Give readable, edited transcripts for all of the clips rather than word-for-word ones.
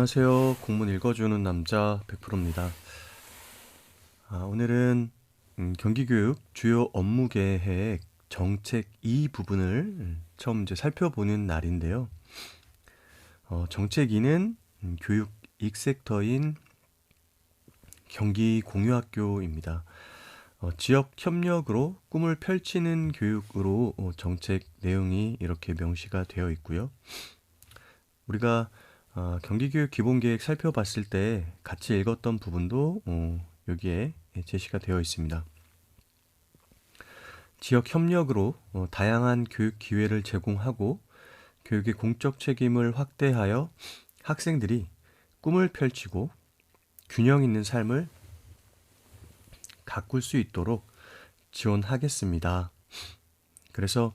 안녕하세요. 공문 읽어주는 남자 100%입니다. 오늘은 경기교육 주요 업무 계획 정책 이 부분을 처음 이제 살펴보는 날인데요. 정책 2는 교육 익섹터인 경기 공유학교입니다. 지역 협력으로 꿈을 펼치는 교육으로 정책 내용이 이렇게 명시가 되어 있고요. 우리가 경기교육 기본계획 살펴봤을 때 같이 읽었던 부분도 여기에 제시가 되어 있습니다. 지역 협력으로 다양한 교육 기회를 제공하고 교육의 공적 책임을 확대하여 학생들이 꿈을 펼치고 균형 있는 삶을 가꿀 수 있도록 지원하겠습니다. 그래서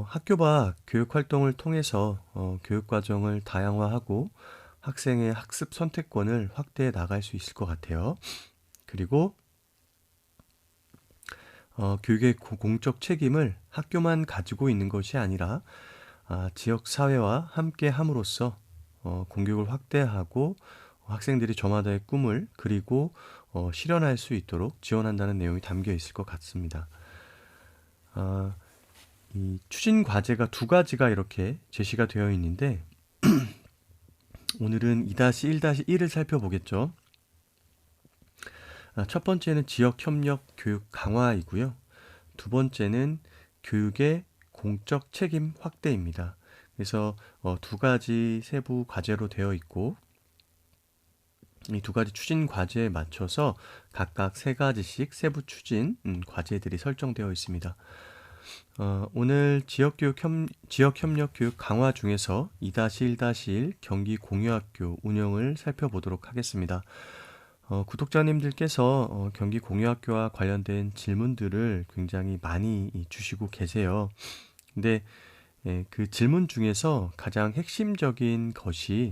학교 밖 교육 활동을 통해서 교육 과정을 다양화하고 학생의 학습 선택권을 확대해 나갈 수 있을 것 같아요. 그리고 교육의 공적 책임을 학교만 가지고 있는 것이 아니라 지역 사회와 함께 함으로써 공교육을 확대하고 학생들이 저마다의 꿈을 그리고 실현할 수 있도록 지원한다는 내용이 담겨 있을 것 같습니다. 이 추진 과제가 두 가지가 이렇게 제시가 되어 있는데 오늘은 2-1-1을 살펴보겠죠. 첫 번째는 지역 협력 교육 강화이고요. 두 번째는 교육의 공적 책임 확대입니다. 그래서 두 가지 세부 과제로 되어 있고 이 두 가지 추진 과제에 맞춰서 각각 세 가지씩 세부 추진 과제들이 설정되어 있습니다. 오늘 지역협력 교육 강화 중에서 2-1-1 경기 공유학교 운영을 살펴보도록 하겠습니다. 구독자님들께서 경기 공유학교와 관련된 질문들을 굉장히 많이 주시고 계세요. 근데 그 질문 중에서 가장 핵심적인 것이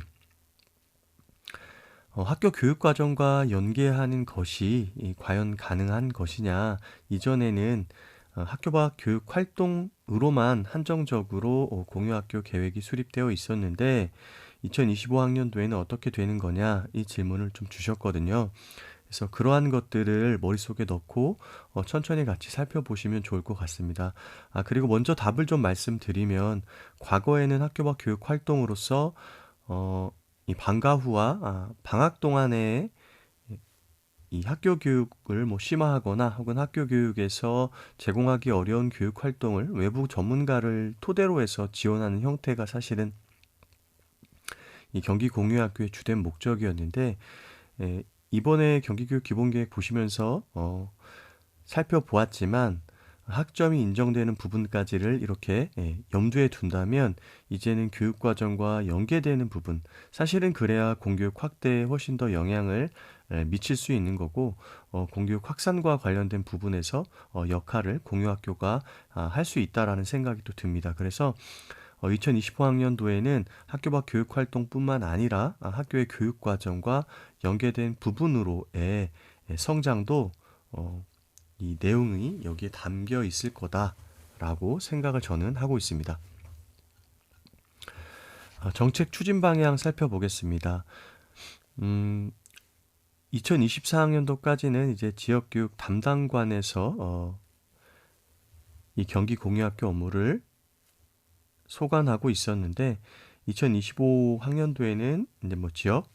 학교 교육과정과 연계하는 것이 과연 가능한 것이냐. 이전에는 학교 밖 교육 활동으로만 한정적으로 공유학교 계획이 수립되어 있었는데 2025학년도에는 어떻게 되는 거냐 이 질문을 좀 주셨거든요. 그래서 그러한 것들을 머릿속에 넣고 천천히 같이 살펴보시면 좋을 것 같습니다. 그리고 먼저 답을 좀 말씀드리면 과거에는 학교 밖 교육 활동으로서 이 방과 후와 방학 동안에 이 학교 교육을 뭐 심화하거나 혹은 학교 교육에서 제공하기 어려운 교육 활동을 외부 전문가를 토대로 해서 지원하는 형태가 사실은 이 경기 공유학교의 주된 목적이었는데 이번에 경기교육 기본계획 보시면서 살펴보았지만 학점이 인정되는 부분까지를 이렇게 염두에 둔다면 이제는 교육과정과 연계되는 부분 사실은 그래야 공교육 확대에 훨씬 더 영향을 미칠 수 있는 거고 공교육 확산과 관련된 부분에서 역할을 공유학교가 할 수 있다라는 생각이 또 듭니다. 그래서 2025학년도에는 학교 밖 교육 활동뿐만 아니라 학교의 교육 과정과 연계된 부분으로의 성장도 이 내용이 여기에 담겨 있을 거다라고 생각을 저는 하고 있습니다. 정책 추진 방향 살펴보겠습니다. 2024학년도까지는 이제 지역교육 담당관에서 이 경기 공유학교 업무를 소관하고 있었는데 2025학년도에는 이제 뭐 지역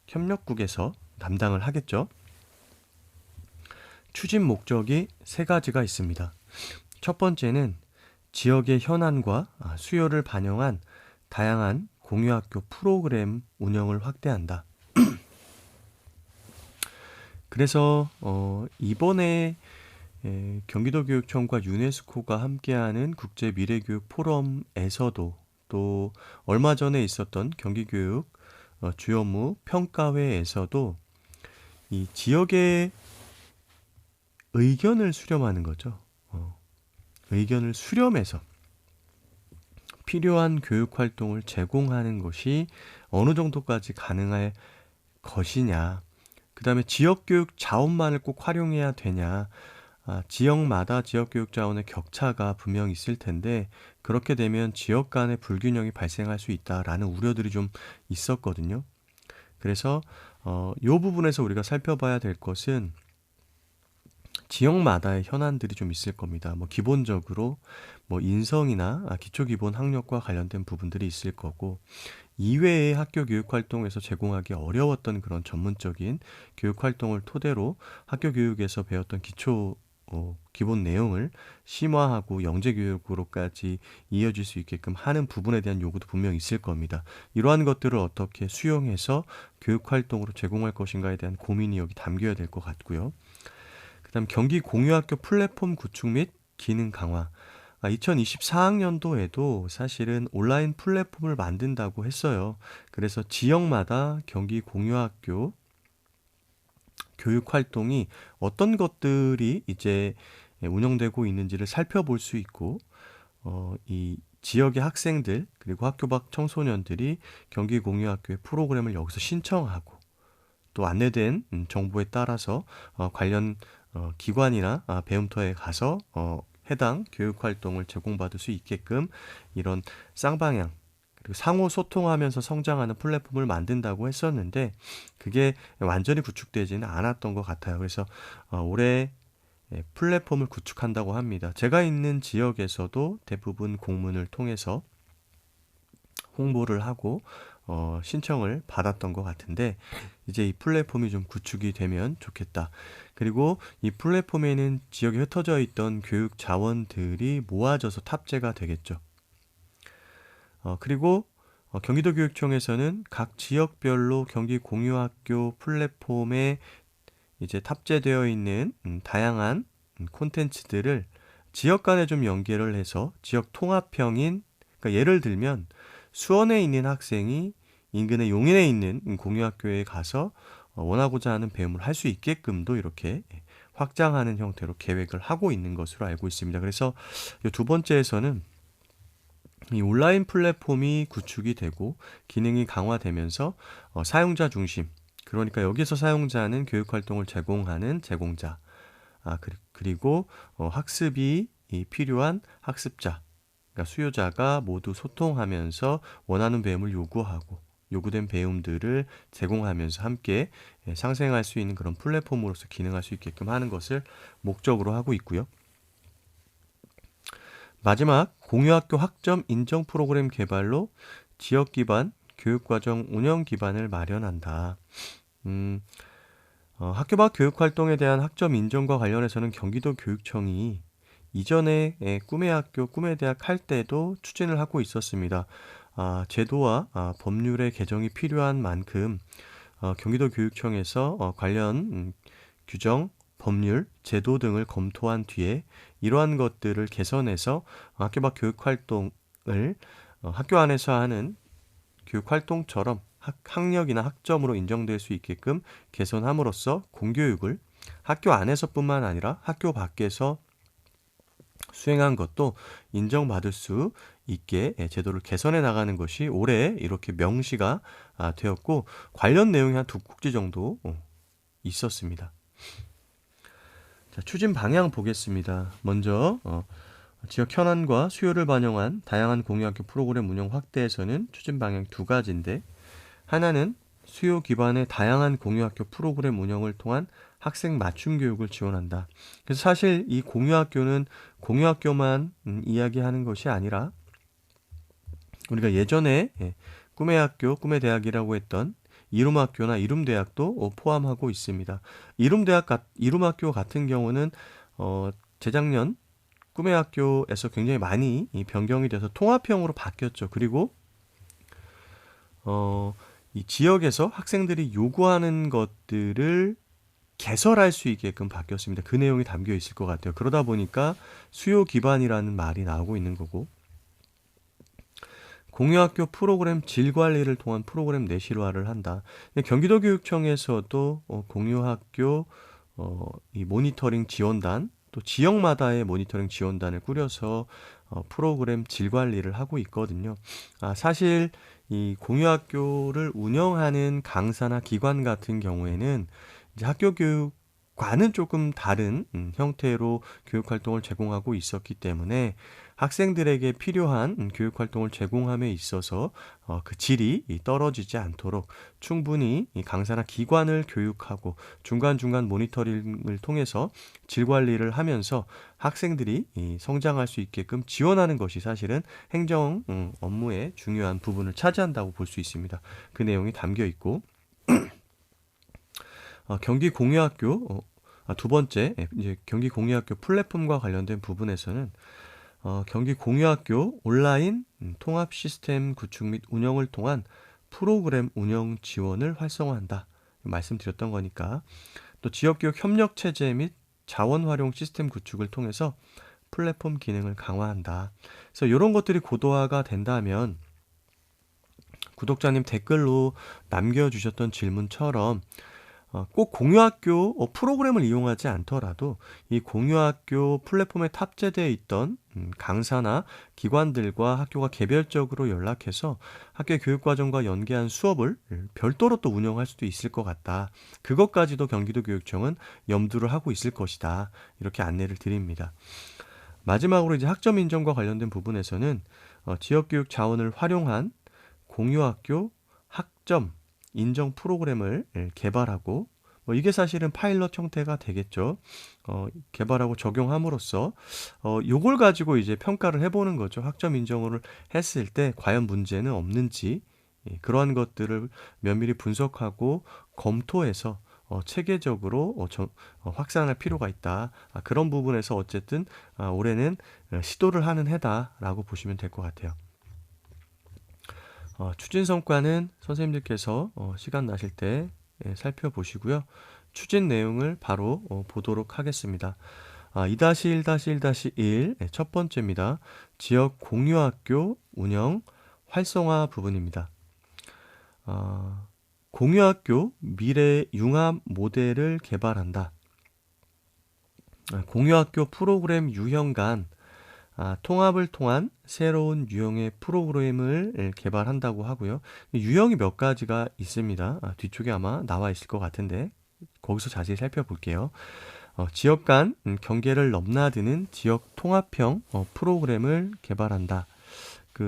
협력국에서 담당을 하겠죠. 추진 목적이 세 가지가 있습니다. 첫 번째는 지역의 현안과 수요를 반영한 다양한 공유학교 프로그램 운영을 확대한다. 그래서 이번에 경기도교육청과 유네스코가 함께하는 국제미래교육 포럼에서도 또 얼마 전에 있었던 경기교육 주요 업무 평가회에서도 이 지역의 의견을 수렴하는 거죠. 의견을 수렴해서 필요한 교육 활동을 제공하는 것이 어느 정도까지 가능할 것이냐. 그 다음에 지역교육 자원만을 꼭 활용해야 되냐. 지역마다 지역교육 자원의 격차가 분명히 있을 텐데 그렇게 되면 지역 간의 불균형이 발생할 수 있다라는 우려들이 좀 있었거든요. 그래서 요 부분에서 우리가 살펴봐야 될 것은 지역마다의 현안들이 좀 있을 겁니다. 뭐 기본적으로 뭐 인성이나 기초기본 학력과 관련된 부분들이 있을 거고 이외의 학교 교육 활동에서 제공하기 어려웠던 그런 전문적인 교육 활동을 토대로 학교 교육에서 배웠던 기본 내용을 심화하고 영재 교육으로까지 이어질 수 있게끔 하는 부분에 대한 요구도 분명히 있을 겁니다. 이러한 것들을 어떻게 수용해서 교육 활동으로 제공할 것인가에 대한 고민이 여기 담겨야 될 것 같고요. 그다음 경기 공유학교 플랫폼 구축 및 기능 강화. 2024학년도에도 사실은 온라인 플랫폼을 만든다고 했어요. 그래서 지역마다 경기 공유학교 교육 활동이 어떤 것들이 이제 운영되고 있는지를 살펴볼 수 있고, 이 지역의 학생들 그리고 학교 밖 청소년들이 경기 공유학교의 프로그램을 여기서 신청하고 또 안내된 정보에 따라서 관련 기관이나 배움터에 가서 해당 교육 활동을 제공받을 수 있게끔 이런 쌍방향 그리고 상호 소통하면서 성장하는 플랫폼을 만든다고 했었는데 그게 완전히 구축되지는 않았던 것 같아요. 그래서 올해 플랫폼을 구축한다고 합니다. 제가 있는 지역에서도 대부분 공문을 통해서 홍보를 하고 신청을 받았던 것 같은데 이제 이 플랫폼이 좀 구축이 되면 좋겠다. 그리고 이 플랫폼에는 지역에 흩어져 있던 교육 자원들이 모아져서 탑재가 되겠죠. 그리고 경기도 교육청에서는 각 지역별로 경기 공유학교 플랫폼에 이제 탑재되어 있는 다양한 콘텐츠들을 지역 간에 좀 연계를 해서 지역 통합형인 그러니까 예를 들면 수원에 있는 학생이 인근의 용인에 있는 공유학교에 가서 원하고자 하는 배움을 할 수 있게끔도 이렇게 확장하는 형태로 계획을 하고 있는 것으로 알고 있습니다. 그래서 두 번째에서는 이 온라인 플랫폼이 구축이 되고 기능이 강화되면서 사용자 중심, 그러니까 여기서 사용자는 교육 활동을 제공하는 제공자, 그리고 학습이 필요한 학습자, 그러니까 수요자가 모두 소통하면서 원하는 배움을 요구하고 요구된 배움들을 제공하면서 함께 상생할 수 있는 그런 플랫폼으로서 기능할 수 있게끔 하는 것을 목적으로 하고 있고요. 마지막 공유학교 학점 인정 프로그램 개발로 지역 기반 교육과정 운영 기반을 마련한다. 학교 밖 교육 활동에 대한 학점 인정과 관련해서는 경기도 교육청이 이전에 꿈의 학교, 꿈의 대학 할 때도 추진을 하고 있었습니다. 제도와 법률의 개정이 필요한 만큼 경기도 교육청에서 관련 규정, 법률, 제도 등을 검토한 뒤에 이러한 것들을 개선해서 학교 밖 교육 활동을 학교 안에서 하는 교육 활동처럼 학력이나 학점으로 인정될 수 있게끔 개선함으로써 공교육을 학교 안에서뿐만 아니라 학교 밖에서 수행한 것도 인정받을 수 있게 제도를 개선해 나가는 것이 올해 이렇게 명시가 되었고 관련 내용이 한 두 국지 정도 있었습니다. 자, 추진 방향 보겠습니다. 먼저 지역 현안과 수요를 반영한 다양한 공유학교 프로그램 운영 확대에서는 추진 방향 두 가지인데 하나는 수요 기반의 다양한 공유학교 프로그램 운영을 통한 학생 맞춤 교육을 지원한다. 그래서 사실 이 공유학교는 공유학교만 이야기하는 것이 아니라 우리가 예전에 꿈의 학교, 꿈의 대학이라고 했던 이룸학교나 이룸대학도 포함하고 있습니다. 이룸학교 같은 경우는 재작년 꿈의 학교에서 굉장히 많이 변경이 돼서 통합형으로 바뀌었죠. 그리고 이 지역에서 학생들이 요구하는 것들을 개설할 수 있게끔 바뀌었습니다. 그 내용이 담겨 있을 것 같아요. 그러다 보니까 수요 기반이라는 말이 나오고 있는 거고 공유학교 프로그램 질 관리를 통한 프로그램 내실화를 한다. 경기도 교육청에서도 공유학교 이 모니터링 지원단 또 지역마다의 모니터링 지원단을 꾸려서 프로그램 질 관리를 하고 있거든요. 사실 이 공유학교를 운영하는 강사나 기관 같은 경우에는 이제 학교 교육 과는 조금 다른 형태로 교육 활동을 제공하고 있었기 때문에 학생들에게 필요한 교육 활동을 제공함에 있어서 그 질이 떨어지지 않도록 충분히 이 강사나 기관을 교육하고 중간중간 모니터링을 통해서 질 관리를 하면서 학생들이 성장할 수 있게끔 지원하는 것이 사실은 행정 업무의 중요한 부분을 차지한다고 볼 수 있습니다. 그 내용이 담겨 있고 경기 공유학교 두 번째 이제 경기 공유학교 플랫폼과 관련된 부분에서는 경기 공유학교 온라인 통합 시스템 구축 및 운영을 통한 프로그램 운영 지원을 활성화한다. 말씀드렸던 거니까 또 지역교육 협력 체제 및 자원 활용 시스템 구축을 통해서 플랫폼 기능을 강화한다. 그래서 이런 것들이 고도화가 된다면 구독자님 댓글로 남겨주셨던 질문처럼 꼭 공유학교 프로그램을 이용하지 않더라도 이 공유학교 플랫폼에 탑재되어 있던 강사나 기관들과 학교가 개별적으로 연락해서 학교의 교육과정과 연계한 수업을 별도로 또 운영할 수도 있을 것 같다. 그것까지도 경기도교육청은 염두를 하고 있을 것이다. 이렇게 안내를 드립니다. 마지막으로 이제 학점 인정과 관련된 부분에서는 지역교육 자원을 활용한 공유학교 학점 인정 프로그램을 개발하고 이게 사실은 파일럿 형태가 되겠죠. 개발하고 적용함으로써 요걸 가지고 이제 평가를 해보는 거죠. 학점 인정을 했을 때 과연 문제는 없는지 그러한 것들을 면밀히 분석하고 검토해서 체계적으로 확산할 필요가 있다. 그런 부분에서 어쨌든 올해는 시도를 하는 해다라고 보시면 될 것 같아요. 추진 성과는 선생님들께서 시간 나실 때 살펴보시고요. 추진 내용을 바로 보도록 하겠습니다. 2-1-1-1 첫 번째입니다. 지역 공유학교 운영 활성화 부분입니다. 공유학교 미래 융합 모델을 개발한다. 공유학교 프로그램 유형 간 통합을 통한 새로운 유형의 프로그램을 개발한다고 하고요. 유형이 몇 가지가 있습니다. 뒤쪽에 아마 나와 있을 것 같은데 거기서 자세히 살펴볼게요. 지역 간 경계를 넘나드는 지역 통합형 프로그램을 개발한다.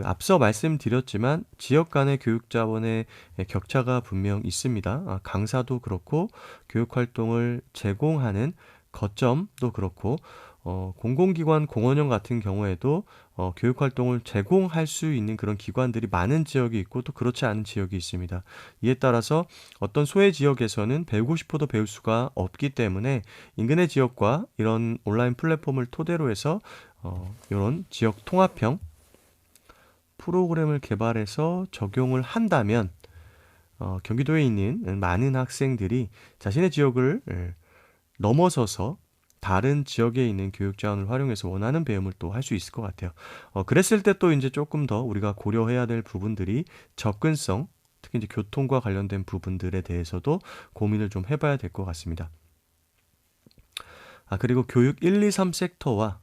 앞서 말씀드렸지만 지역 간의 교육 자원의 격차가 분명 있습니다. 강사도 그렇고 교육 활동을 제공하는 거점도 그렇고 공공기관 공원형 같은 경우에도 교육 활동을 제공할 수 있는 그런 기관들이 많은 지역이 있고 또 그렇지 않은 지역이 있습니다. 이에 따라서 어떤 소외 지역에서는 배우고 싶어도 배울 수가 없기 때문에 인근의 지역과 이런 온라인 플랫폼을 토대로 해서 이런 지역 통합형 프로그램을 개발해서 적용을 한다면 경기도에 있는 많은 학생들이 자신의 지역을 넘어서서 다른 지역에 있는 교육 자원을 활용해서 원하는 배움을 또 할 수 있을 것 같아요. 그랬을 때 또 이제 조금 더 우리가 고려해야 될 부분들이 접근성, 특히 이제 교통과 관련된 부분들에 대해서도 고민을 좀 해봐야 될 것 같습니다. 그리고 교육 1, 2, 3 섹터와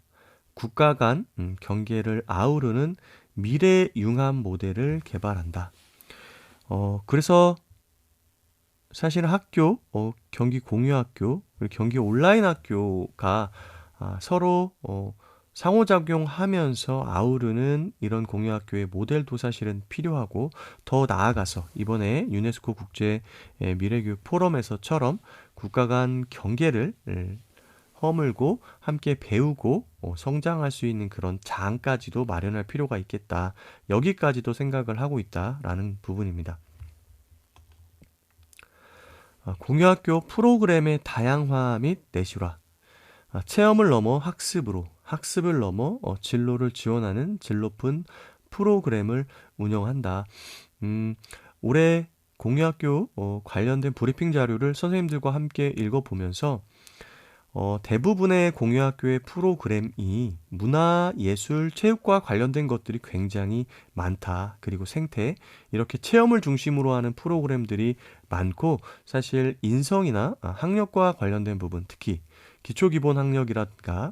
국가 간 경계를 아우르는 미래 융합 모델을 개발한다. 그래서 사실 학교, 경기 공유학교, 그리고 경기 온라인 학교가 서로 상호작용하면서 아우르는 이런 공유학교의 모델도 사실은 필요하고 더 나아가서 이번에 유네스코 국제 미래교육 포럼에서처럼 국가 간 경계를 허물고 함께 배우고 성장할 수 있는 그런 장까지도 마련할 필요가 있겠다. 여기까지도 생각을 하고 있다라는 부분입니다. 공유학교 프로그램의 다양화 및 내실화, 체험을 넘어 학습으로, 학습을 넘어 진로를 지원하는 질 높은 프로그램을 운영한다. 올해 공유학교 관련된 브리핑 자료를 선생님들과 함께 읽어보면서 대부분의 공유학교의 프로그램이 문화, 예술, 체육과 관련된 것들이 굉장히 많다. 그리고 생태, 이렇게 체험을 중심으로 하는 프로그램들이 많고 사실 인성이나 학력과 관련된 부분, 특히 기초기본학력이라든가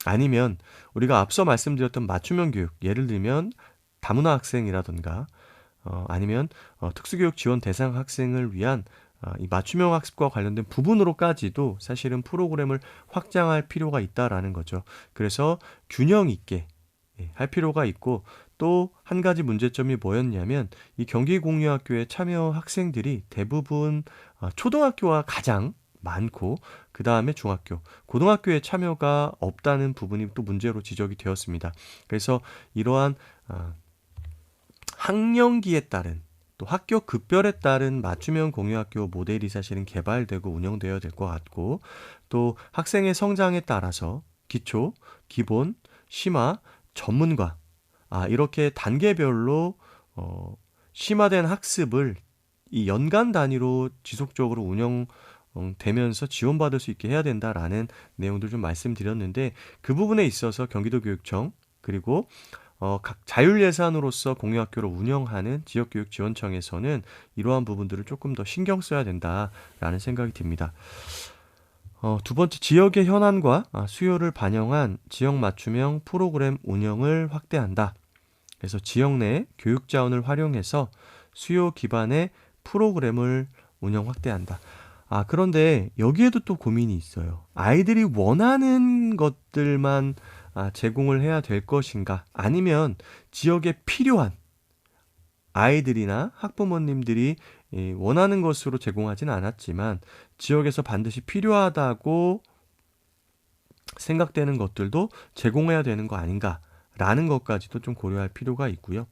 아니면 우리가 앞서 말씀드렸던 맞춤형 교육, 예를 들면 다문화 학생이라든가 아니면 특수교육 지원 대상 학생을 위한 이 맞춤형 학습과 관련된 부분으로까지도 사실은 프로그램을 확장할 필요가 있다라는 거죠. 그래서 균형 있게 할 필요가 있고, 또 한 가지 문제점이 뭐였냐면 이 경기공유학교에 참여 학생들이 대부분 초등학교와 가장 많고, 그 다음에 중학교, 고등학교에 참여가 없다는 부분이 또 문제로 지적이 되었습니다. 그래서 이러한 학년기에 따른, 또 학교 급별에 따른 맞춤형 공유학교 모델이 사실은 개발되고 운영되어야 될 것 같고, 또 학생의 성장에 따라서 기초, 기본, 심화, 전문가, 이렇게 단계별로 심화된 학습을 이 연간 단위로 지속적으로 운영되면서 지원받을 수 있게 해야 된다라는 내용들 좀 말씀드렸는데, 그 부분에 있어서 경기도 교육청, 그리고 각 자율 예산으로서 공유학교를 운영하는 지역교육지원청에서는 이러한 부분들을 조금 더 신경 써야 된다라는 생각이 듭니다. 두 번째, 지역의 현안과 수요를 반영한 지역 맞춤형 프로그램 운영을 확대한다. 그래서 지역 내 교육 자원을 활용해서 수요 기반의 프로그램을 운영 확대한다. 그런데 여기에도 또 고민이 있어요. 아이들이 원하는 것들만 제공을 해야 될 것인가? 아니면 지역에 필요한 아이들이나 학부모님들이 원하는 것으로 제공하지는 않았지만 지역에서 반드시 필요하다고 생각되는 것들도 제공해야 되는 거 아닌가라는 것까지도 좀 고려할 필요가 있고요.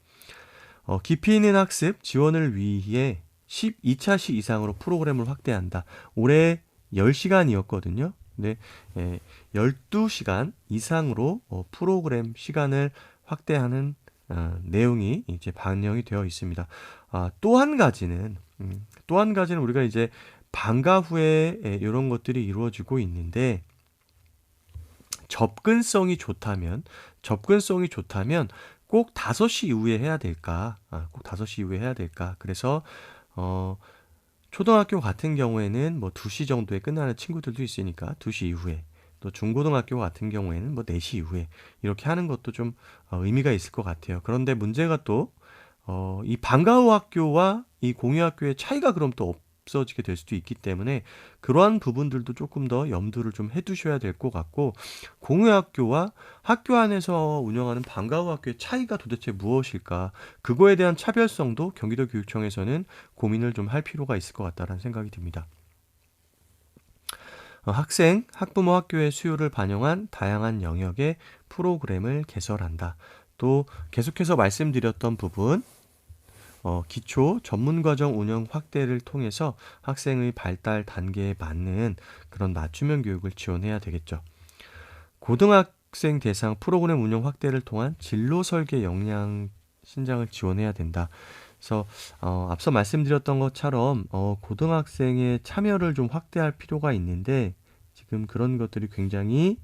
깊이 있는 학습 지원을 위해 12차시 이상으로 프로그램을 확대한다. 올해 10시간이었거든요. 근데 12시간 이상으로 프로그램 시간을 확대하는 내용이 이제 반영이 되어 있습니다. 또 한 가지는 우리가 이제 방과 후에 이런 것들이 이루어지고 있는데, 접근성이 좋다면 꼭 5시 이후에 해야 될까? 꼭 5시 이후에 해야 될까? 그래서 초등학교 같은 경우에는 뭐 2시 정도에 끝나는 친구들도 있으니까 2시 이후에, 또 중고등학교 같은 경우에는 뭐 4시 이후에 이렇게 하는 것도 좀 의미가 있을 것 같아요. 그런데 문제가 또 이 방과 후 학교와 이 공유 학교의 차이가 그럼 또 없어지게 될 수도 있기 때문에 그러한 부분들도 조금 더 염두를 좀 해두셔야 될 것 같고, 공유 학교와 학교 안에서 운영하는 방과 후 학교의 차이가 도대체 무엇일까? 그거에 대한 차별성도 경기도 교육청에서는 고민을 좀 할 필요가 있을 것 같다라는 생각이 듭니다. 학생, 학부모, 학교의 수요를 반영한 다양한 영역의 프로그램을 개설한다. 또 계속해서 말씀드렸던 부분, 기초 전문과정 운영 확대를 통해서 학생의 발달 단계에 맞는 그런 맞춤형 교육을 지원해야 되겠죠. 고등학생 대상 프로그램 운영 확대를 통한 진로 설계 역량 신장을 지원해야 된다. 그래서 앞서 말씀드렸던 것처럼 고등학생의 참여를 좀 확대할 필요가 있는데, 지금 그런 것들이 굉장히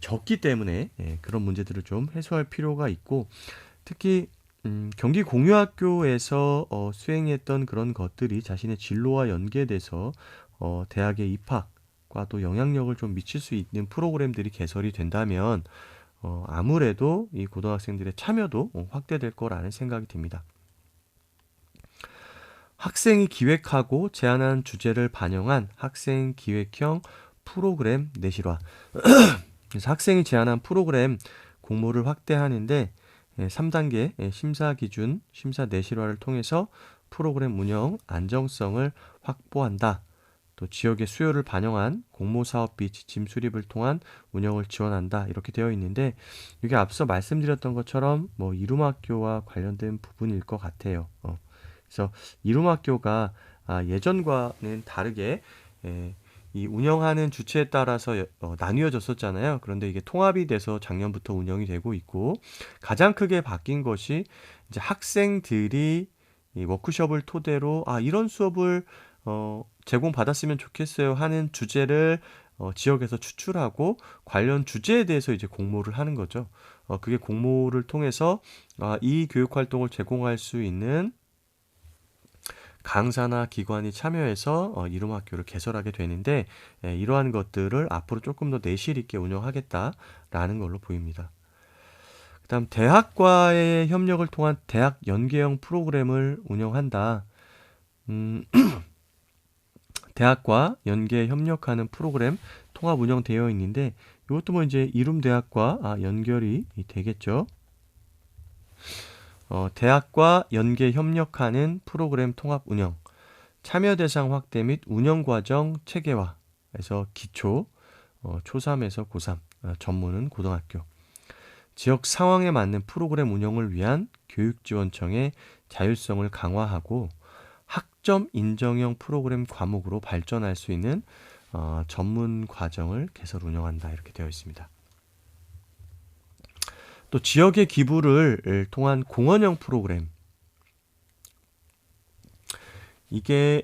적기 때문에 그런 문제들을 좀 해소할 필요가 있고, 특히 경기 공유학교에서 수행했던 그런 것들이 자신의 진로와 연계돼서 대학의 입학과 또 영향력을 좀 미칠 수 있는 프로그램들이 개설이 된다면 아무래도 이 고등학생들의 참여도 확대될 거라는 생각이 듭니다. 학생이 기획하고 제안한 주제를 반영한 학생 기획형 프로그램 내실화. 그래서 학생이 제안한 프로그램 공모를 확대하는데 3단계 심사 기준, 심사 내실화를 통해서 프로그램 운영 안정성을 확보한다. 또 지역의 수요를 반영한 공모사업비 지침 수립을 통한 운영을 지원한다. 이렇게 되어 있는데, 이게 앞서 말씀드렸던 것처럼 뭐 이룸학교와 관련된 부분일 것 같아요. 그래서 이룸학교가 예전과는 다르게 이 운영하는 주체에 따라서 나뉘어졌었잖아요. 그런데 이게 통합이 돼서 작년부터 운영이 되고 있고, 가장 크게 바뀐 것이 이제 학생들이 이 워크숍을 토대로 이런 수업을 제공받았으면 좋겠어요 하는 주제를 지역에서 추출하고 관련 주제에 대해서 이제 공모를 하는 거죠. 그게 공모를 통해서 이 교육 활동을 제공할 수 있는 강사나 기관이 참여해서 이룸학교를 개설하게 되는데, 이러한 것들을 앞으로 조금 더 내실 있게 운영하겠다라는 걸로 보입니다. 그다음 대학과의 협력을 통한 대학 연계형 프로그램을 운영한다. 음, 대학과 연계 협력하는 프로그램 통합 운영되어 있는데 이것도 뭐 이제 이룸 대학과 연결이 되겠죠. 대학과 연계 협력하는 프로그램 통합 운영, 참여 대상 확대 및 운영 과정 체계화에서 기초, 초3에서 고3, 전문은 고등학교. 지역 상황에 맞는 프로그램 운영을 위한 교육지원청의 자율성을 강화하고 학점 인정형 프로그램 과목으로 발전할 수 있는 전문 과정을 개설 운영한다 이렇게 되어 있습니다. 또 지역의 기부를 통한 공원형 프로그램 이게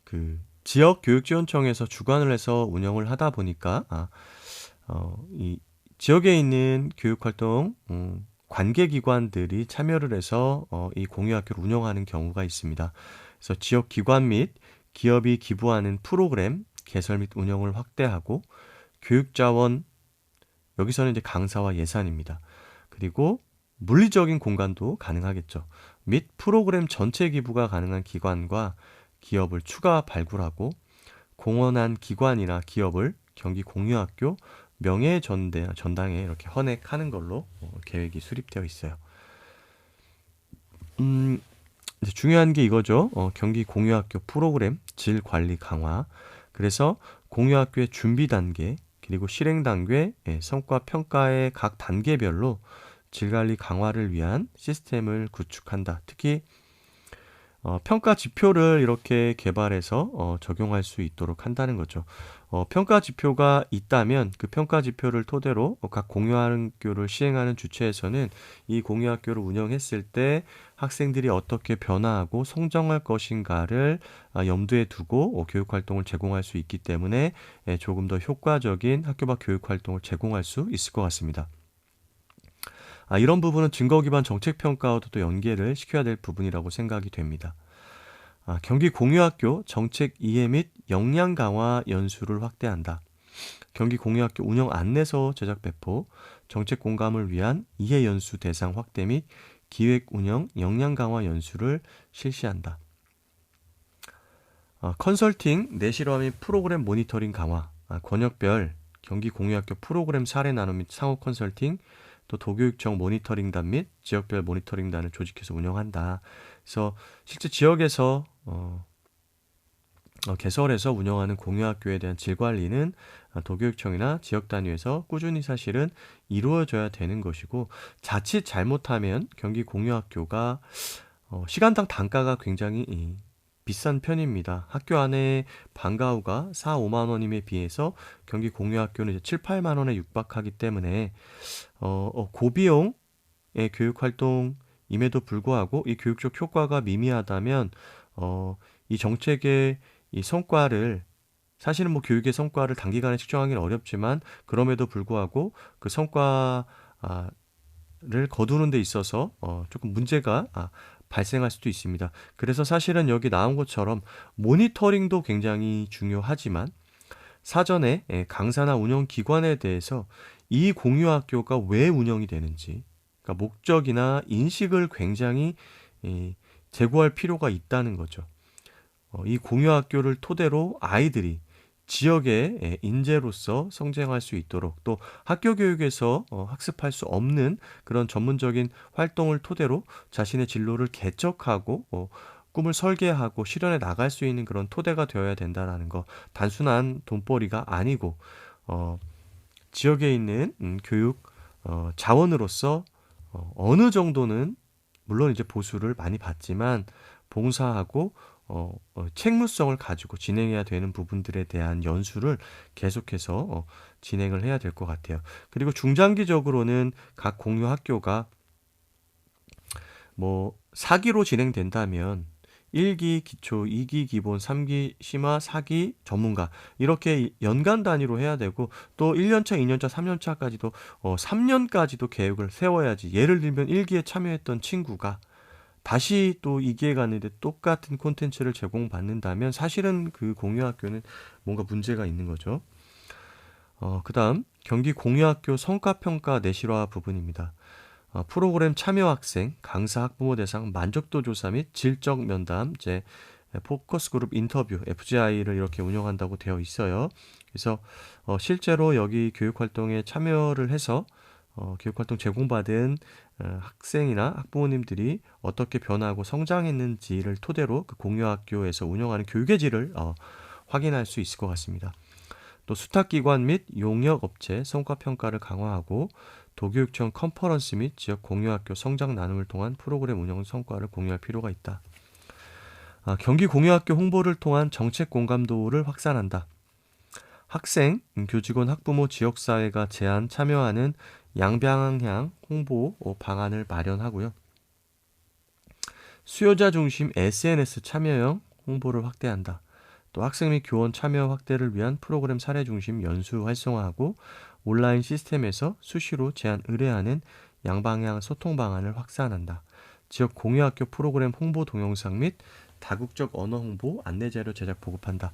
그 지역 교육지원청에서 주관을 해서 운영을 하다 보니까 이 지역에 있는 교육활동 관계기관들이 참여를 해서 이 공유학교를 운영하는 경우가 있습니다. 그래서 지역 기관 및 기업이 기부하는 프로그램 개설 및 운영을 확대하고 교육자원 여기서는 이제 강사와 예산입니다. 그리고 물리적인 공간도 가능하겠죠. 및 프로그램 전체 기부가 가능한 기관과 기업을 추가 발굴하고 공헌한 기관이나 기업을 경기 공유학교 전당에 이렇게 헌액하는 걸로 계획이 수립되어 있어요. 이제 중요한 게 이거죠. 경기 공유학교 프로그램 질 관리 강화. 그래서 공유학교의 준비 단계 그리고 실행 단계, 성과 평가의 각 단계별로 질 관리 강화를 위한 시스템을 구축한다. 특히 평가 지표를 이렇게 개발해서 적용할 수 있도록 한다는 거죠. 평가 지표가 있다면 그 평가 지표를 토대로 각 공유학교를 시행하는 주체에서는 이 공유학교를 운영했을 때 학생들이 어떻게 변화하고 성장할 것인가를 염두에 두고 교육활동을 제공할 수 있기 때문에 조금 더 효과적인 학교 밖 교육활동을 제공할 수 있을 것 같습니다. 이런 부분은 증거 기반 정책 평가와도 또 연계를 시켜야 될 부분이라고 생각이 됩니다. 경기 공유학교 정책 이해 및 역량 강화 연수를 확대한다. 경기 공유학교 운영 안내서 제작 배포, 정책 공감을 위한 이해 연수 대상 확대 및 기획 운영 역량 강화 연수를 실시한다. 컨설팅, 내실화 및 프로그램 모니터링 강화, 권역별 경기 공유학교 프로그램 사례 나눔 및 상호 컨설팅, 또 도교육청 모니터링단 및 지역별 모니터링단을 조직해서 운영한다. 그래서 실제 지역에서 개설해서 운영하는 공유학교에 대한 질관리는 도교육청이나 지역 단위에서 꾸준히 사실은 이루어져야 되는 것이고 자칫 잘못하면 경기 공유학교가 시간당 단가가 굉장히 비싼 편입니다. 학교 안에 방과후가 4, 5만 원임에 비해서 경기 공유학교는 이제 7, 8만 원에 육박하기 때문에 고비용의 교육 활동임에도 불구하고 이 교육적 효과가 미미하다면 이 정책의 이 성과를 사실은 뭐 교육의 성과를 단기간에 측정하기는 어렵지만 그럼에도 불구하고 그 성과를 거두는 데 있어서 조금 문제가 발생할 수도 있습니다. 그래서 사실은 여기 나온 것처럼 모니터링도 굉장히 중요하지만 사전에 강사나 운영기관에 대해서 이 공유학교가 왜 운영이 되는지 그러니까 목적이나 인식을 굉장히 제고할 필요가 있다는 거죠. 이 공유학교를 토대로 아이들이 지역의 인재로서 성장할 수 있도록 또 학교 교육에서 학습할 수 없는 그런 전문적인 활동을 토대로 자신의 진로를 개척하고 꿈을 설계하고 실현해 나갈 수 있는 그런 토대가 되어야 된다는 거. 단순한 돈벌이가 아니고 지역에 있는 교육 자원으로서 어느 정도는 물론 이제 보수를 많이 받지만 봉사하고 책무성을 가지고 진행해야 되는 부분들에 대한 연수를 계속해서 진행을 해야 될 것 같아요. 그리고 중장기적으로는 각 공유 학교가 뭐 4기로 진행된다면 1기 기초, 2기 기본, 3기 심화, 4기 전문가 이렇게 연간 단위로 해야 되고 또 1년차, 2년차, 3년차까지도 3년까지도 계획을 세워야지. 예를 들면 1기에 참여했던 친구가 다시 또 2기에 갔는데 똑같은 콘텐츠를 제공받는다면 사실은 그 공유학교는 뭔가 문제가 있는 거죠. 그다음 경기 공유학교 성과평가 내실화 부분입니다. 프로그램 참여 학생, 강사 학부모 대상 만족도 조사 및 질적 면담, 이제 포커스 그룹 인터뷰 FGI를 이렇게 운영한다고 되어 있어요. 그래서 실제로 여기 교육활동에 참여를 해서 교육활동 제공받은 학생이나 학부모님들이 어떻게 변화하고 성장했는지를 토대로 그 공유학교에서 운영하는 교육의 질을 확인할 수 있을 것 같습니다. 또 수탁기관 및 용역업체 성과평가를 강화하고 도교육청 컨퍼런스 및 지역 공유학교 성장 나눔을 통한 프로그램 운영 성과를 공유할 필요가 있다. 경기 공유학교 홍보를 통한 정책 공감도를 확산한다. 학생, 교직원, 학부모, 지역사회가 제안 참여하는 양방향 홍보 방안을 마련하고요. 수요자 중심 SNS 참여형 홍보를 확대한다. 또 학생 및 교원 참여 확대를 위한 프로그램 사례 중심 연수 활성화하고 온라인 시스템에서 수시로 제안 의뢰하는 양방향 소통 방안을 확산한다. 지역 공유학교 프로그램 홍보 동영상 및 다국적 언어 홍보 안내자료 제작 보급한다.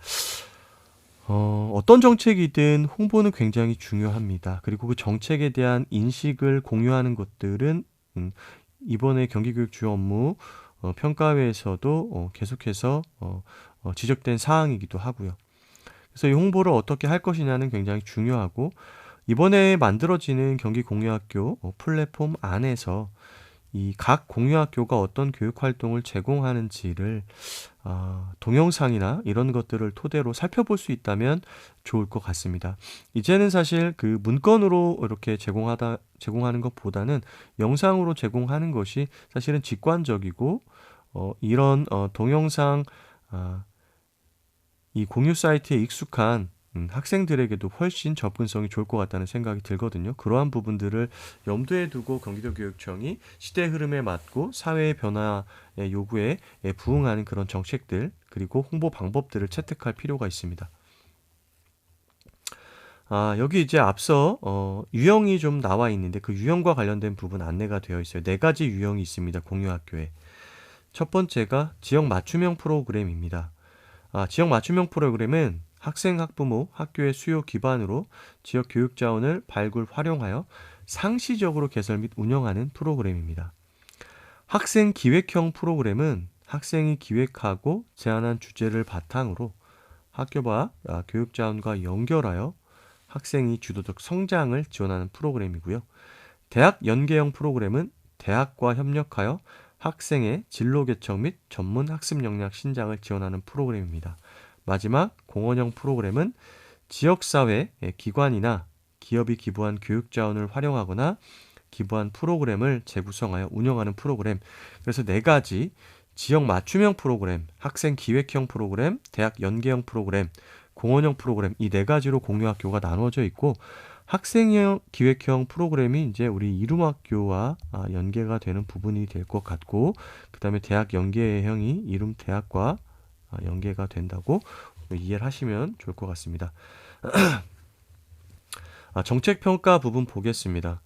어떤 정책이든 홍보는 굉장히 중요합니다. 그리고 그 정책에 대한 인식을 공유하는 것들은 이번에 경기교육 주요 업무 평가회에서도 계속해서 지적된 사항이기도 하고요. 그래서 이 홍보를 어떻게 할 것이냐는 굉장히 중요하고 이번에 만들어지는 경기 공유학교 플랫폼 안에서 이 각 공유학교가 어떤 교육 활동을 제공하는지를 동영상이나 이런 것들을 토대로 살펴볼 수 있다면 좋을 것 같습니다. 이제는 사실 그 문건으로 이렇게 제공하는 것보다는 영상으로 제공하는 것이 사실은 직관적이고 이런 동영상 이 공유 사이트에 익숙한 학생들에게도 훨씬 접근성이 좋을 것 같다는 생각이 들거든요. 그러한 부분들을 염두에 두고 경기도 교육청이 시대 흐름에 맞고 사회의 변화의 요구에 부응하는 그런 정책들 그리고 홍보 방법들을 채택할 필요가 있습니다. 여기 이제 앞서 유형이 좀 나와 있는데 그 유형과 관련된 부분 안내가 되어 있어요. 4가지 유형이 있습니다. 공유학교에. 첫 번째가 지역 맞춤형 프로그램입니다. 지역 맞춤형 프로그램은 학생, 학부모, 학교의 수요 기반으로 지역 교육 자원을 발굴, 활용하여 상시적으로 개설 및 운영하는 프로그램입니다. 학생 기획형 프로그램은 학생이 기획하고 제안한 주제를 바탕으로 학교와 교육 자원과 연결하여 학생이 주도적 성장을 지원하는 프로그램이고요. 대학 연계형 프로그램은 대학과 협력하여 학생의 진로 개척 및 전문 학습 역량 신장을 지원하는 프로그램입니다. 마지막 공원형 프로그램은 지역사회 기관이나 기업이 기부한 교육 자원을 활용하거나 기부한 프로그램을 재구성하여 운영하는 프로그램. 그래서 4가지 지역 맞춤형 프로그램, 학생 기획형 프로그램, 대학 연계형 프로그램, 공원형 프로그램 이 4가지로 공유학교가 나누어져 있고 학생형 기획형 프로그램이 이제 우리 이룸학교와 연계가 되는 부분이 될 것 같고 그 다음에 대학 연계형이 이룸 대학과 연계가 된다고 이해를 하시면 좋을 것 같습니다. 정책평가 부분 보겠습니다.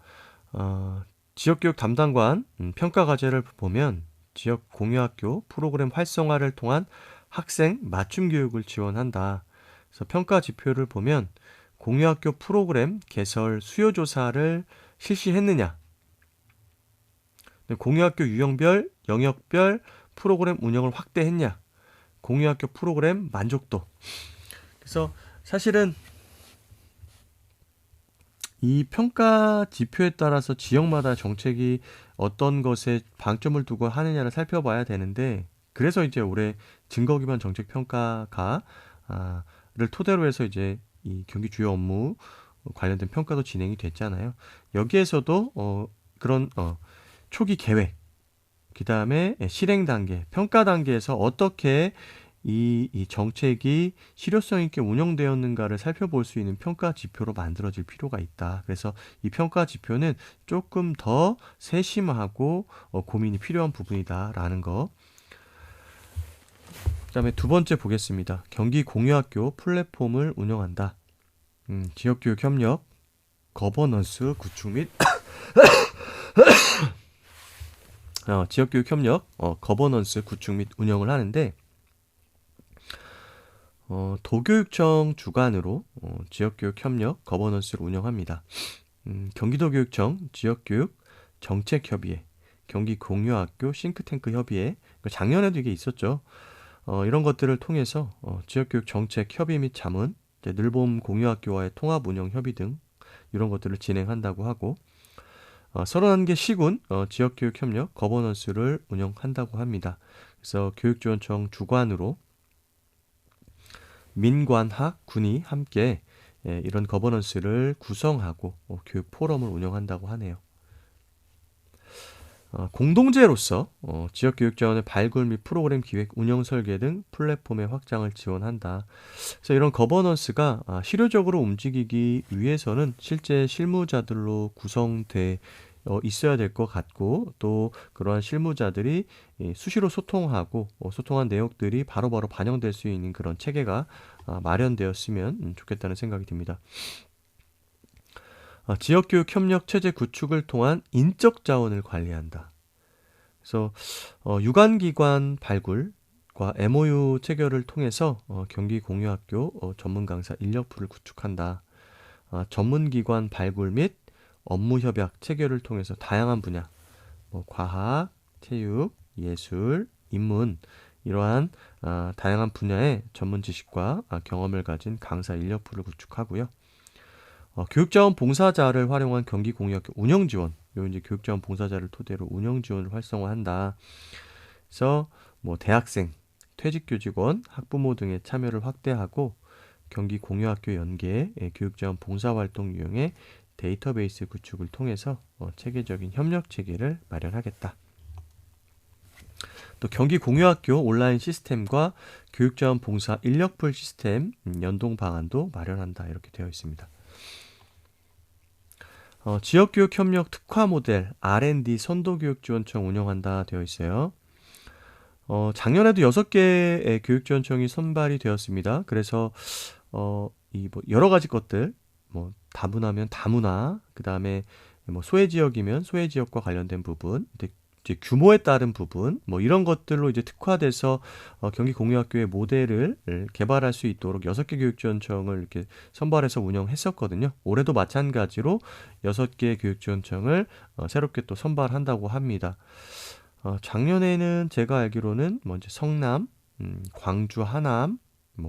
지역교육 담당관 평가 과제를 보면 지역 공유학교 프로그램 활성화를 통한 학생 맞춤 교육을 지원한다. 그래서 평가 지표를 보면 공유학교 프로그램 개설 수요조사를 실시했느냐, 공유학교 유형별, 영역별 프로그램 운영을 확대했냐, 공유학교 프로그램 만족도. 그래서 사실은 이 평가 지표에 따라서 지역마다 정책이 어떤 것에 방점을 두고 하느냐를 살펴봐야 되는데 그래서 이제 올해 증거 기반 정책 평가가 를 토대로 해서 이제 이 경기 주요 업무 관련된 평가도 진행이 됐잖아요. 여기에서도 그런 초기 계획, 그 다음에 실행 단계, 평가 단계에서 어떻게 이 정책이 실효성 있게 운영되었는가를 살펴볼 수 있는 평가 지표로 만들어질 필요가 있다. 그래서 이 평가 지표는 조금 더 세심하고 고민이 필요한 부분이다라는 거. 그 다음에 두 번째 보겠습니다. 경기 공유학교 플랫폼을 운영한다. 지역교육 협력, 거버넌스 구축 및 지역교육 협력, 거버넌스 구축 및 운영을 하는데 도교육청 주관으로 지역교육 협력, 거버넌스를 운영합니다. 경기도교육청 지역교육 정책협의회, 경기공유학교 싱크탱크 협의회, 작년에도 이게 있었죠. 이런 것들을 통해서 지역교육 정책 협의 및 자문, 이제 늘봄 공유학교와의 통합 운영 협의 등 이런 것들을 진행한다고 하고 31개 시군 지역교육 협력 거버넌스를 운영한다고 합니다. 그래서 교육지원청 주관으로 민관학, 군이 함께 이런 거버넌스를 구성하고 교육 포럼을 운영한다고 하네요. 공동체로서 지역교육 자원의 발굴 및 프로그램 기획, 운영 설계 등 플랫폼의 확장을 지원한다. 그래서 이런 거버넌스가 실효적으로 움직이기 위해서는 실제 실무자들로 구성돼 있어야 될 것 같고 또 그러한 실무자들이 수시로 소통하고 소통한 내용들이 바로바로 반영될 수 있는 그런 체계가 마련되었으면 좋겠다는 생각이 듭니다. 지역교육 협력 체제 구축을 통한 인적 자원을 관리한다. 그래서 유관기관 발굴과 MOU 체결을 통해서 경기 공유학교 전문 강사 인력풀을 구축한다. 전문기관 발굴 및 업무 협약 체결을 통해서 다양한 분야, 과학, 체육, 예술, 인문 이러한 다양한 분야의 전문 지식과 경험을 가진 강사 인력풀을 구축하고요. 교육자원 봉사자를 활용한 경기 공유학교 운영 지원, 요 이제 교육자원 봉사자를 토대로 운영 지원을 활성화한다. 그래서 대학생, 퇴직교직원, 학부모 등의 참여를 확대하고 경기 공유학교 연계 교육자원 봉사활동 유형의 데이터베이스 구축을 통해서 체계적인 협력 체계를 마련하겠다. 또 경기 공유학교 온라인 시스템과 교육자원 봉사 인력풀 시스템 연동 방안도 마련한다. 이렇게 되어 있습니다. 지역교육 협력 특화 모델 R&D 선도교육지원청 운영한다 되어 있어요. 작년에도 6개의 교육지원청이 선발이 되었습니다. 그래서 여러 가지 것들, 다문화면 다문화, 그 다음에 소외지역이면 소외지역과 관련된 부분, 이제 규모에 따른 부분, 이런 것들로 이제 특화돼서 경기 공유학교의 모델을 개발할 수 있도록 6개 교육지원청을 이렇게 선발해서 운영했었거든요. 올해도 마찬가지로 6개 교육지원청을 새롭게 또 선발한다고 합니다. 작년에는 제가 알기로는 이제 성남, 광주, 하남,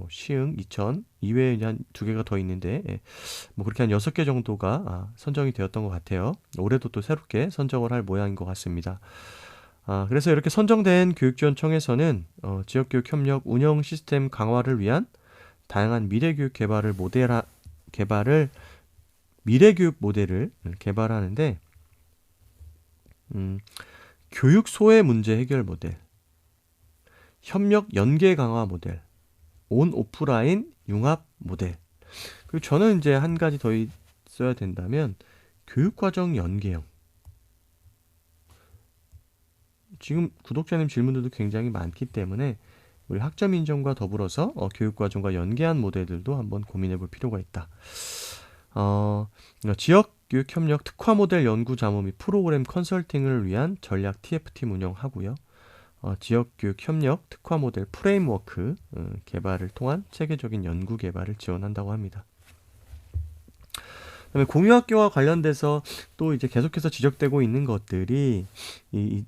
시흥, 이천 이외에 한 2개가 더 있는데 그렇게 한 6개 정도가 선정이 되었던 것 같아요. 올해도 또 새롭게 선정을 할 모양인 것 같습니다. 그래서 이렇게 선정된 교육지원청에서는 지역교육 협력 운영 시스템 강화를 위한 다양한 미래교육 미래교육 모델을 개발하는데 교육 소외 문제 해결 모델, 협력 연계 강화 모델, 온 오프라인 융합 모델. 그리고 저는 이제 한 가지 더 있어야 된다면 교육과정 연계형. 지금 구독자님 질문들도 굉장히 많기 때문에 우리 학점 인정과 더불어서 교육과정과 연계한 모델들도 한번 고민해 볼 필요가 있다. 지역교육협력 특화 모델 연구 자문 및 프로그램 컨설팅을 위한 전략 TF팀 운영하고요. 지역교육협력 특화 모델 프레임워크 개발을 통한 체계적인 연구 개발을 지원한다고 합니다. 그다음에 공유학교와 관련돼서 또 이제 계속해서 지적되고 있는 것들이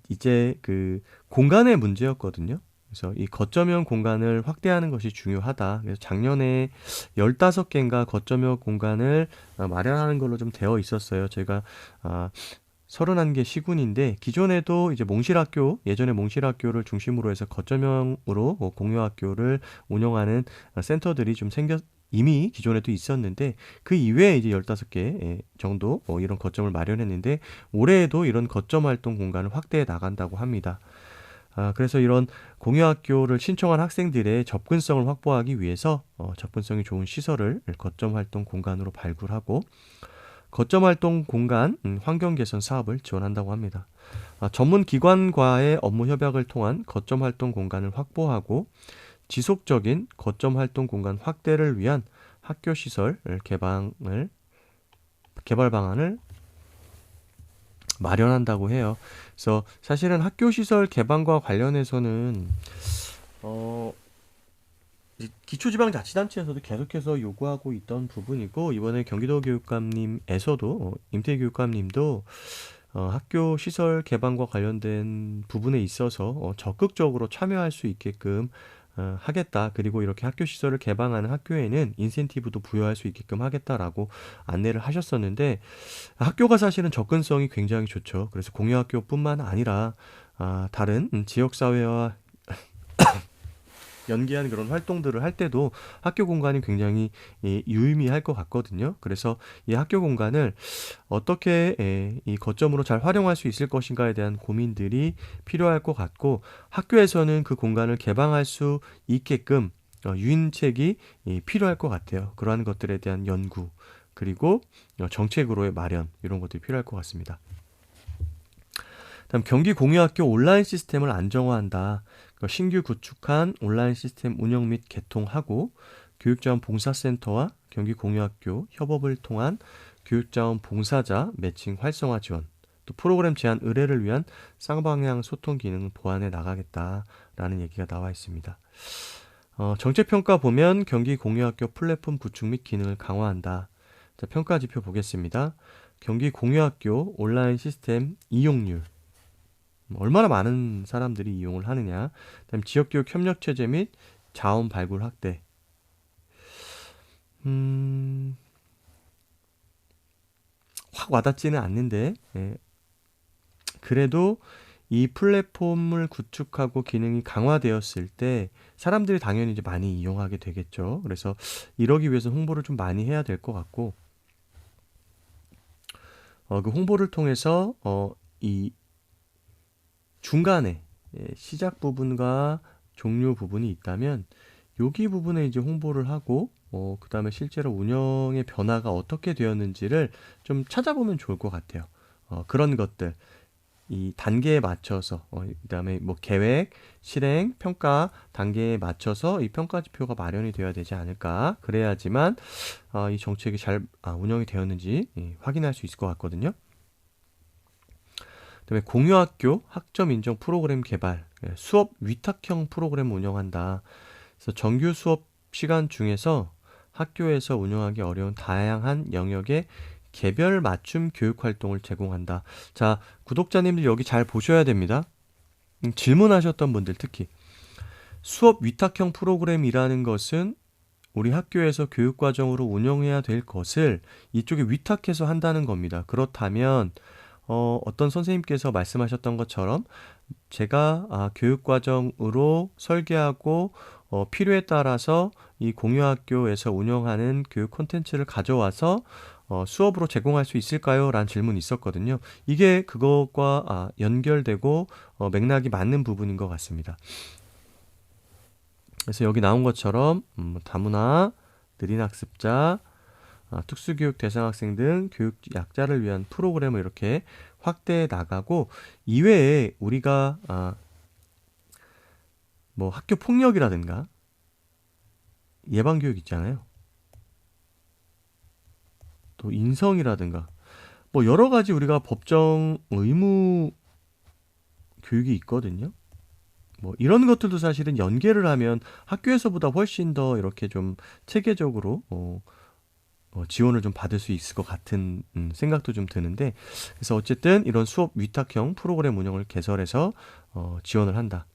이제 그 공간의 문제였거든요. 그래서 이 거점형 공간을 확대하는 것이 중요하다. 그래서 작년에 15개인가 거점형 공간을 마련하는 걸로 좀 되어 있었어요. 제가 31개 시군인데 기존에도 이제 예전에 몽실학교를 중심으로 해서 거점형으로 공유학교를 운영하는 센터들이 좀 이미 기존에도 있었는데 그 이외에 이제 15개 정도 이런 거점을 마련했는데 올해에도 이런 거점 활동 공간을 확대해 나간다고 합니다. 그래서 이런 공유학교를 신청한 학생들의 접근성을 확보하기 위해서 접근성이 좋은 시설을 거점 활동 공간으로 발굴하고 거점 활동 공간 환경 개선 사업을 지원한다고 합니다. 전문 기관과의 업무 협약을 통한 거점 활동 공간을 확보하고 지속적인 거점 활동 공간 확대를 위한 학교 시설 개발 방안을 마련한다고 해요. 그래서 사실은 학교 시설 개방과 관련해서는 기초지방자치단체에서도 계속해서 요구하고 있던 부분이고 이번에 경기도 교육감님에서도 임태 교육감님도 학교 시설 개방과 관련된 부분에 있어서 적극적으로 참여할 수 있게끔 하겠다. 그리고 이렇게 학교 시설을 개방하는 학교에는 인센티브도 부여할 수 있게끔 하겠다라고 안내를 하셨었는데 학교가 사실은 접근성이 굉장히 좋죠. 그래서 공유학교뿐만 아니라 다른 지역사회와 연계한 그런 활동들을 할 때도 학교 공간이 굉장히 유의미할 것 같거든요. 그래서 이 학교 공간을 어떻게 이 거점으로 잘 활용할 수 있을 것인가에 대한 고민들이 필요할 것 같고 학교에서는 그 공간을 개방할 수 있게끔 유인책이 필요할 것 같아요. 그러한 것들에 대한 연구 그리고 정책으로의 마련 이런 것들이 필요할 것 같습니다. 다음 경기 공유학교 온라인 시스템을 안정화한다. 신규 구축한 온라인 시스템 운영 및 개통하고 교육자원 봉사센터와 경기 공유학교 협업을 통한 교육자원 봉사자 매칭 활성화 지원, 또 프로그램 제안 의뢰를 위한 쌍방향 소통 기능을 보완해 나가겠다라는 얘기가 나와 있습니다. 정책평가 보면 경기 공유학교 플랫폼 구축 및 기능을 강화한다. 자, 평가 지표 보겠습니다. 경기 공유학교 온라인 시스템 이용률 얼마나 많은 사람들이 이용을 하느냐. 그다음 지역교육 협력체제 및 자원 발굴 확대. 확 와닿지는 않는데 그래도 이 플랫폼을 구축하고 기능이 강화되었을 때 사람들이 당연히 이제 많이 이용하게 되겠죠. 그래서 이러기 위해서 홍보를 좀 많이 해야 될 것 같고 그 홍보를 통해서 이 중간에 시작 부분과 종료 부분이 있다면 여기 부분에 이제 홍보를 하고 그 다음에 실제로 운영의 변화가 어떻게 되었는지를 좀 찾아보면 좋을 것 같아요. 그런 것들 이 단계에 맞춰서 그다음에 뭐 계획, 실행, 평가 단계에 맞춰서 이 평가 지표가 마련이 되어야 되지 않을까. 그래야지만 이 정책이 잘 운영이 되었는지 확인할 수 있을 것 같거든요. 그다음에 공유학교 학점 인정 프로그램 개발, 수업 위탁형 프로그램 운영한다. 그래서 정규 수업 시간 중에서 학교에서 운영하기 어려운 다양한 영역의 개별 맞춤 교육 활동을 제공한다. 자, 구독자님들 여기 잘 보셔야 됩니다. 질문하셨던 분들 특히 수업 위탁형 프로그램이라는 것은 우리 학교에서 교육과정으로 운영해야 될 것을 이쪽에 위탁해서 한다는 겁니다. 그렇다면 어떤 선생님께서 말씀하셨던 것처럼 제가 교육과정으로 설계하고 필요에 따라서 이 공유학교에서 운영하는 교육 콘텐츠를 가져와서 수업으로 제공할 수 있을까요? 라는 질문이 있었거든요. 이게 그것과 연결되고 맥락이 맞는 부분인 것 같습니다. 그래서 여기 나온 것처럼 다문화, 느린 학습자, 특수교육 대상 학생 등 교육 약자를 위한 프로그램을 이렇게 확대해 나가고 이외에 우리가 뭐 학교 폭력이라든가 예방교육 있잖아요. 또 인성이라든가 뭐 여러 가지 우리가 법정 의무 교육이 있거든요. 뭐 이런 것들도 사실은 연계를 하면 학교에서보다 훨씬 더 이렇게 좀 체계적으로 지원을 좀 받을 수 있을 것 같은 생각도 좀 드는데 그래서 어쨌든 이런 수업 위탁형 프로그램 운영을 개설해서 지원을 한다.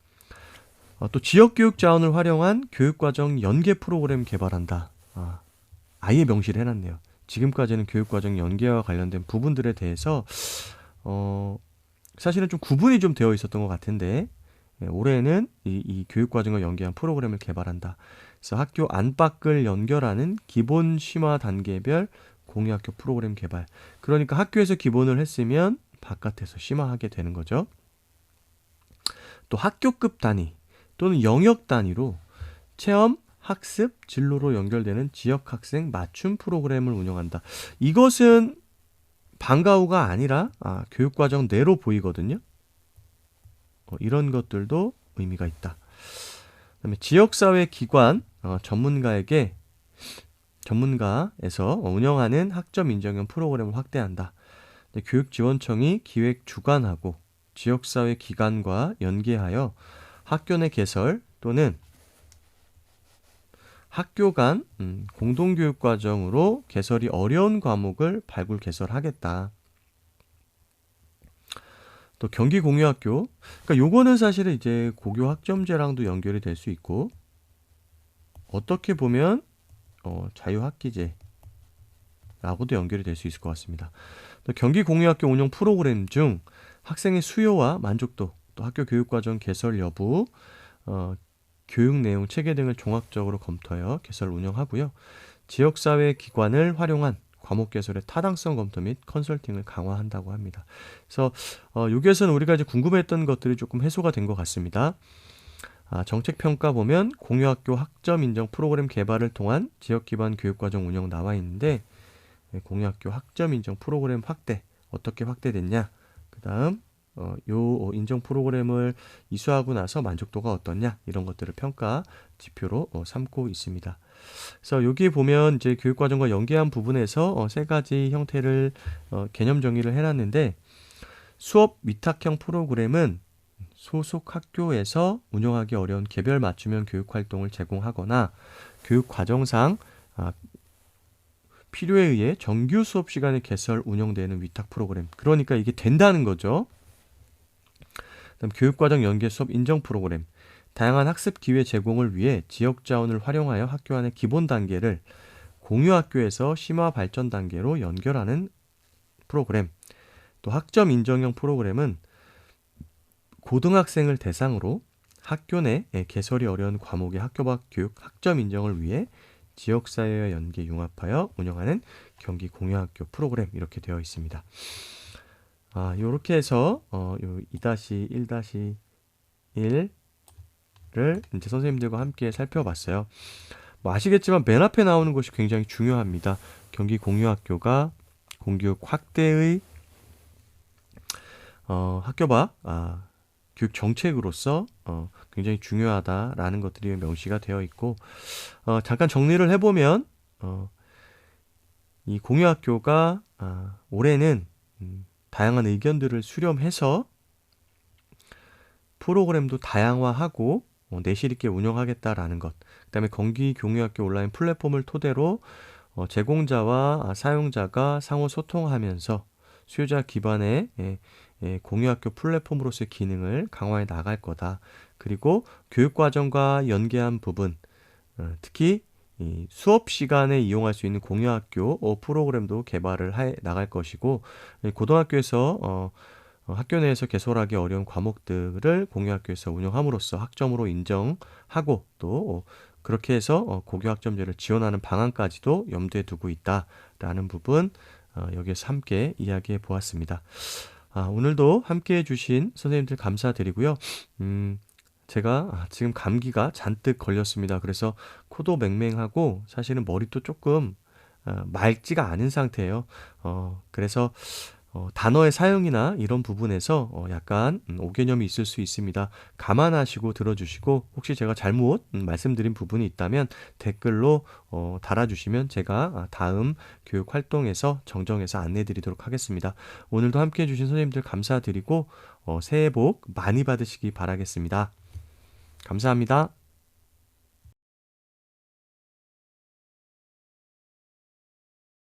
또 지역교육 자원을 활용한 교육과정 연계 프로그램 개발한다. 아예 명시를 해놨네요. 지금까지는 교육과정 연계와 관련된 부분들에 대해서 사실은 좀 구분이 좀 되어 있었던 것 같은데 올해는 이 교육과정과 연계한 프로그램을 개발한다. 그래서 학교 안팎을 연결하는 기본 심화 단계별 공유학교 프로그램 개발. 그러니까 학교에서 기본을 했으면 바깥에서 심화하게 되는 거죠. 또 학교급 단위 또는 영역 단위로 체험, 학습, 진로로 연결되는 지역학생 맞춤 프로그램을 운영한다. 이것은 방과 후가 아니라 교육과정 내로 보이거든요. 이런 것들도 의미가 있다. 그다음에 지역사회 기관 전문가에서 운영하는 학점 인정형 프로그램을 확대한다. 교육지원청이 기획 주관하고 지역사회 기관과 연계하여 학교 내 개설 또는 학교 간 공동교육과정으로 개설이 어려운 과목을 발굴 개설하겠다. 또 경기 공유학교, 그러니까 요거는 사실은 이제 고교 학점제랑도 연결이 될 수 있고 어떻게 보면 자유학기제라고도 연결이 될 수 있을 것 같습니다. 또 경기 공유학교 운영 프로그램 중 학생의 수요와 만족도, 또 학교 교육과정 개설 여부, 교육 내용, 체계 등을 종합적으로 검토하여 개설 운영하고요. 지역사회 기관을 활용한 과목 개설의 타당성 검토 및 컨설팅을 강화한다고 합니다. 그래서 여기에서는 우리가 이제 궁금했던 것들이 조금 해소가 된 것 같습니다. 정책 평가 보면 공유학교 학점 인정 프로그램 개발을 통한 지역 기반 교육과정 운영 나와 있는데, 공유학교 학점 인정 프로그램 확대 어떻게 확대됐냐, 그 다음 요 인정 프로그램을 이수하고 나서 만족도가 어떻냐, 이런 것들을 평가 지표로 삼고 있습니다. 그래서 여기 보면 이제 교육과정과 연계한 부분에서 세 가지 형태를 개념 정의를 해놨는데, 수업 위탁형 프로그램은 소속 학교에서 운영하기 어려운 개별 맞춤형 교육 활동을 제공하거나 교육 과정상 필요에 의해 정규 수업 시간에 개설 운영되는 위탁 프로그램. 그러니까 이게 된다는 거죠. 그다음 교육과정 연계 수업 인정 프로그램. 다양한 학습 기회 제공을 위해 지역 자원을 활용하여 학교 안의 기본 단계를 공유학교에서 심화 발전 단계로 연결하는 프로그램. 또 학점 인정형 프로그램은 고등학생을 대상으로 학교 내 개설이 어려운 과목의 학교 밖 교육 학점 인정을 위해 지역사회와 연계 융합하여 운영하는 경기 공유학교 프로그램, 이렇게 되어 있습니다. 이렇게 해서 요 2-1-1을 이제 선생님들과 함께 살펴봤어요. 아시겠지만 맨 앞에 나오는 것이 굉장히 중요합니다. 경기 공유학교가 공교육 확대의 학교 밖 교육 정책으로서 굉장히 중요하다라는 것들이 명시가 되어 있고, 잠깐 정리를 해보면 이 공유학교가 올해는 다양한 의견들을 수렴해서 프로그램도 다양화하고 내실 있게 운영하겠다라는 것, 그 다음에 경기 공유학교 온라인 플랫폼을 토대로 제공자와 사용자가 상호 소통하면서 수요자 기반의 공유학교 플랫폼으로서의 기능을 강화해 나갈 거다. 그리고 교육과정과 연계한 부분, 특히 이 수업 시간에 이용할 수 있는 공유학교 프로그램도 개발을 해 나갈 것이고, 고등학교에서 학교 내에서 개설하기 어려운 과목들을 공유학교에서 운영함으로써 학점으로 인정하고, 또 그렇게 해서 고교 학점제를 지원하는 방안까지도 염두에 두고 있다라는 부분, 여기에서 함께 이야기해 보았습니다. 오늘도 함께 해주신 선생님들 감사드리고요. 제가 지금 감기가 잔뜩 걸렸습니다. 그래서 코도 맹맹하고 사실은 머리도 조금 맑지가 않은 상태예요. 그래서 단어의 사용이나 이런 부분에서 약간 오개념이 있을 수 있습니다. 감안하시고 들어주시고, 혹시 제가 잘못 말씀드린 부분이 있다면 댓글로 달아주시면 제가 다음 교육 활동에서 정정해서 안내드리도록 하겠습니다. 오늘도 함께해 주신 선생님들 감사드리고 새해 복 많이 받으시기 바라겠습니다. 감사합니다.